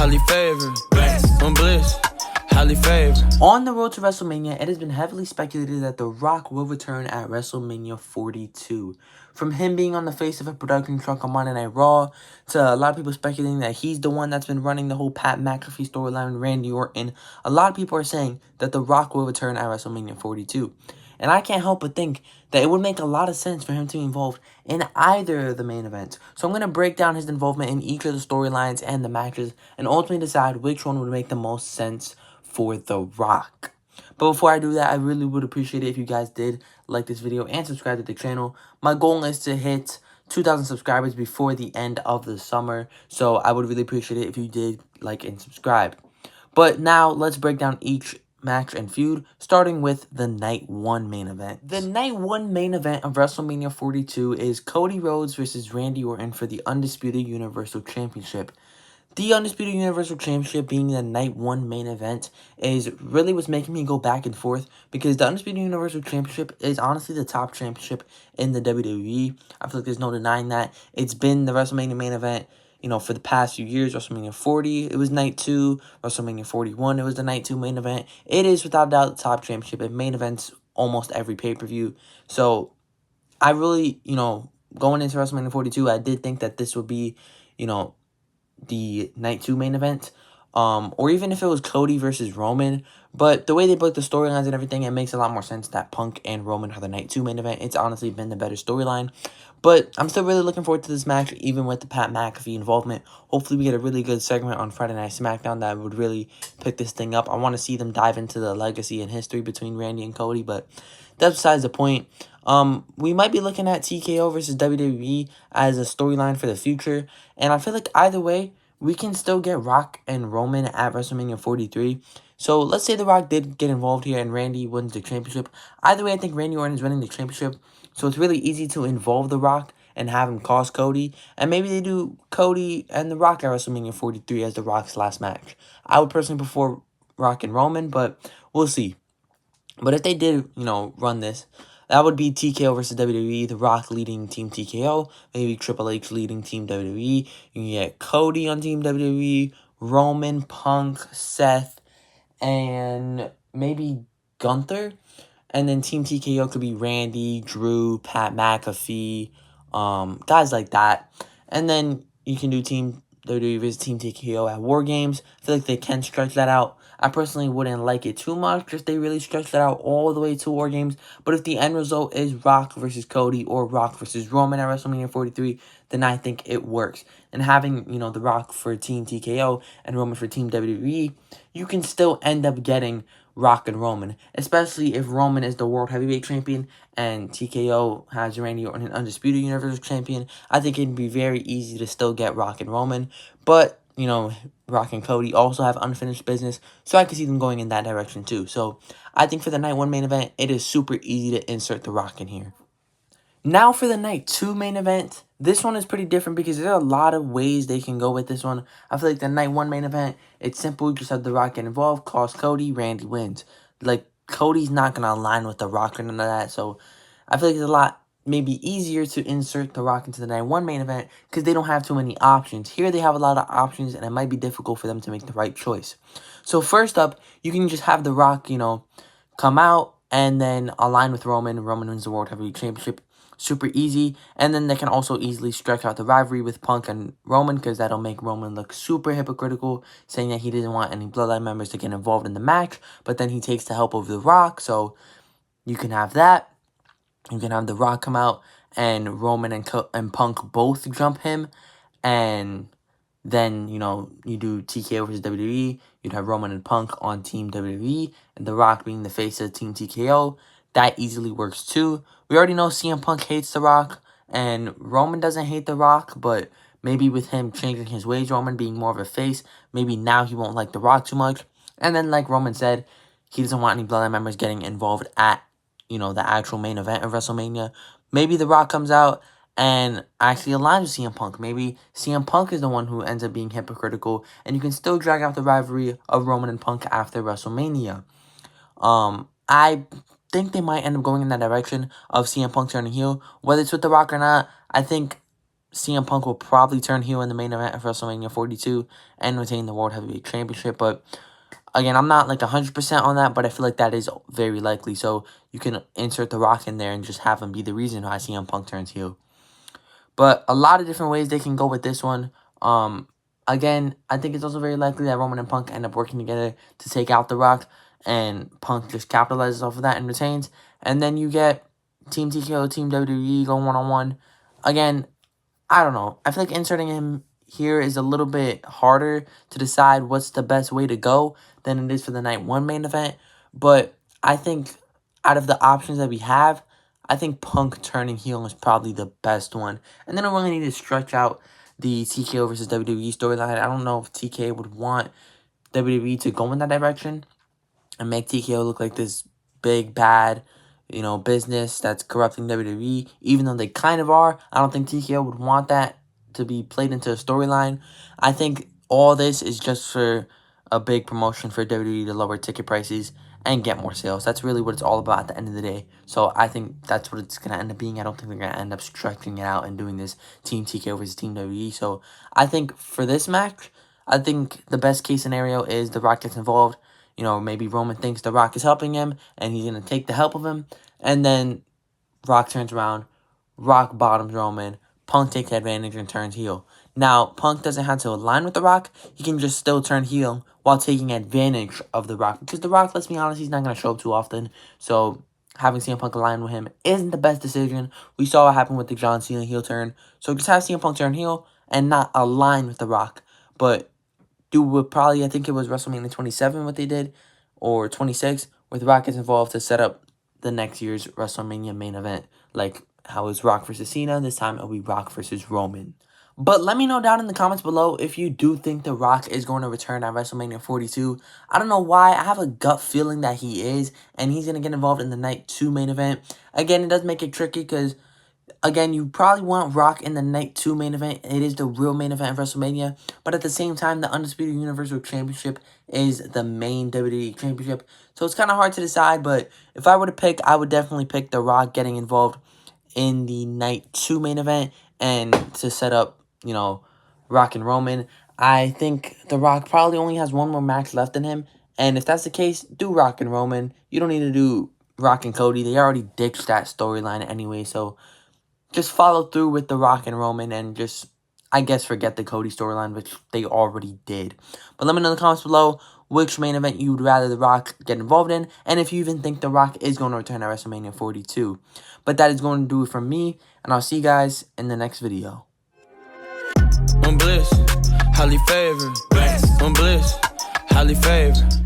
highly favored. On bliss, highly favored. On the road to WrestleMania, it has been heavily speculated that The Rock will return at WrestleMania 42. From him being on the face of a production truck on Monday Night Raw, to a lot of people speculating that he's the one that's been running the whole Pat McAfee storyline with Randy Orton, a lot of people are saying that The Rock will return at WrestleMania 42. And I can't help but think that it would make a lot of sense for him to be involved in either of the main events. So I'm going to break down his involvement in each of the storylines and the matches, and ultimately decide which one would make the most sense for The Rock. But before I do that, I really would appreciate it if you guys did like this video and subscribe to the channel. My goal is to hit 2,000 subscribers before the end of the summer, so I would really appreciate it if you did like and subscribe. But now, let's break down each match and feud, starting with the Night 1 main event. The Night 1 main event of WrestleMania 42 is Cody Rhodes versus Randy Orton for the Undisputed Universal Championship. The Undisputed Universal Championship being the Night 1 main event is really what's making me go back and forth, because the Undisputed Universal Championship is honestly the top championship in the WWE. I feel like there's no denying that. It's been the WrestleMania main event, for the past few years. WrestleMania 40, it was Night 2. WrestleMania 41, it was the Night 2 main event. It is without a doubt the top championship. It main events almost every pay-per-view. So, I really, going into WrestleMania 42, I did think that this would be, the Night 2 main event, or even if it was Cody versus Roman. But the way they booked the storylines and everything, it makes a lot more sense that Punk and Roman are the Night 2 main event. It's honestly been the better storyline. But I'm still really looking forward to this match, even with the Pat McAfee involvement. Hopefully we get a really good segment on Friday Night SmackDown that would really pick this thing up. I want to see them dive into the legacy and history between Randy and Cody, but that's besides the point. We might be looking at TKO versus WWE as a storyline for the future, and I feel like either way, we can still get Rock and Roman at WrestleMania 43. So let's say The Rock did get involved here and Randy wins the championship. Either way, I think Randy Orton is winning the championship, so it's really easy to involve The Rock and have him cost Cody, and maybe they do Cody and The Rock at WrestleMania 43 as The Rock's last match. I would personally prefer Rock and Roman, but we'll see. But if they did, run this, that would be TKO versus WWE, The Rock leading Team TKO, maybe Triple H leading Team WWE. You can get Cody on Team WWE, Roman, Punk, Seth, and maybe Gunther. And then Team TKO could be Randy, Drew, Pat McAfee, guys like that. And then you can do Team WWE versus Team TKO at War Games. I feel like they can stretch that out. I personally wouldn't like it too much if they really stretch that out all the way to War Games. But if the end result is Rock versus Cody or Rock versus Roman at WrestleMania 43, then I think it works. And having, The Rock for Team TKO and Roman for Team WWE, you can still end up getting Rock and Roman, especially if Roman is the World Heavyweight Champion and TKO has Randy Orton an Undisputed Universal Champion. I think it'd be very easy to still get Rock and Roman, but, Rock and Cody also have unfinished business, so I can see them going in that direction too. So I think for the Night 1 main event, it is super easy to insert The Rock in here. Now for the Night 2 main event, this one is pretty different because there are a lot of ways they can go with this one. I feel like the Night 1 main event, it's simple. You just have The Rock get involved, cost Cody, Randy wins. Like, Cody's not going to align with The Rock or none of that, so I feel like it's a lot maybe easier to insert The Rock into the Night 1 main event because they don't have too many options. Here they have a lot of options, and it might be difficult for them to make the right choice. So first up, you can just have The Rock, come out and then align with Roman. Roman wins the World Heavyweight Championship. Super easy. And then they can also easily stretch out the rivalry with Punk and Roman because that'll make Roman look super hypocritical, saying that he didn't want any Bloodline members to get involved in the match, but then he takes the help of The Rock, so you can have that. You can have The Rock come out and Roman and Punk both jump him, and then, you do TKO versus WWE. You'd have Roman and Punk on Team WWE, and The Rock being the face of Team TKO. That easily works too. We already know CM Punk hates The Rock, and Roman doesn't hate The Rock, but maybe with him changing his ways, Roman being more of a face, maybe now he won't like The Rock too much. And then, like Roman said, he doesn't want any Bloodline members getting involved at, the actual main event of WrestleMania. Maybe The Rock comes out and actually aligns with CM Punk. Maybe CM Punk is the one who ends up being hypocritical, and you can still drag out the rivalry of Roman and Punk after WrestleMania. I think they might end up going in that direction of CM Punk turning heel. Whether it's with The Rock or not, I think CM Punk will probably turn heel in the main event of WrestleMania 42 and retain the World Heavyweight Championship. But again, I'm not like 100% on that, but I feel like that is very likely. So you can insert The Rock in there and just have him be the reason why CM Punk turns heel. But a lot of different ways they can go with this one. Again, I think it's also very likely that Roman and Punk end up working together to take out The Rock, and Punk just capitalizes off of that and retains. And then you get Team TKO, Team WWE going one-on-one. Again, I don't know. I feel like inserting him here is a little bit harder to decide what's the best way to go than it is for the night one main event. But I think out of the options that we have, I think Punk turning heel is probably the best one. And then I really need to stretch out the TKO versus WWE storyline. I don't know if TK would want WWE to go in that direction and make TKO look like this big, bad, business that's corrupting WWE, even though they kind of are. I don't think TKO would want that to be played into a storyline. I think all this is just for a big promotion for WWE to lower ticket prices and get more sales. That's really what it's all about at the end of the day. So I think that's what it's going to end up being. I don't think they're going to end up stretching it out and doing this Team TKO versus Team WWE. So I think for this match, I think the best case scenario is The Rock gets involved. Maybe Roman thinks The Rock is helping him, and he's going to take the help of him. And then Rock turns around, Rock bottoms Roman, Punk takes advantage and turns heel. Now, Punk doesn't have to align with The Rock. He can just still turn heel while taking advantage of The Rock. Because The Rock, let's be honest, he's not going to show up too often. So having CM Punk align with him isn't the best decision. We saw what happened with the John Cena heel turn. So just have CM Punk turn heel and not align with The Rock. But I think it was WrestleMania 27 what they did, or 26, where The Rock is involved to set up the next year's WrestleMania main event. Like how it was Rock versus Cena, this time it'll be Rock versus Roman. But let me know down in the comments below if you do think The Rock is going to return at WrestleMania 42. I don't know why. I have a gut feeling that he is, and he's going to get involved in the Night 2 main event. Again, it does make it tricky because, again, you probably want Rock in the Night 2 main event. It is the real main event of WrestleMania. But at the same time, the Undisputed Universal Championship is the main WWE Championship. So it's kind of hard to decide. But if I were to pick, I would definitely pick The Rock getting involved in the Night 2 main event and to set up, Rock and Roman. I think The Rock probably only has one more match left in him. And if that's the case, do Rock and Roman. You don't need to do Rock and Cody. They already ditched that storyline anyway. So just follow through with The Rock and Roman and just, I guess, forget the Cody storyline, which they already did. But let me know in the comments below which main event you would rather The Rock get involved in, and if you even think The Rock is going to return at WrestleMania 42. But that is going to do it from me, and I'll see you guys in the next video. I'm bliss, highly favored. I'm bliss, highly favored.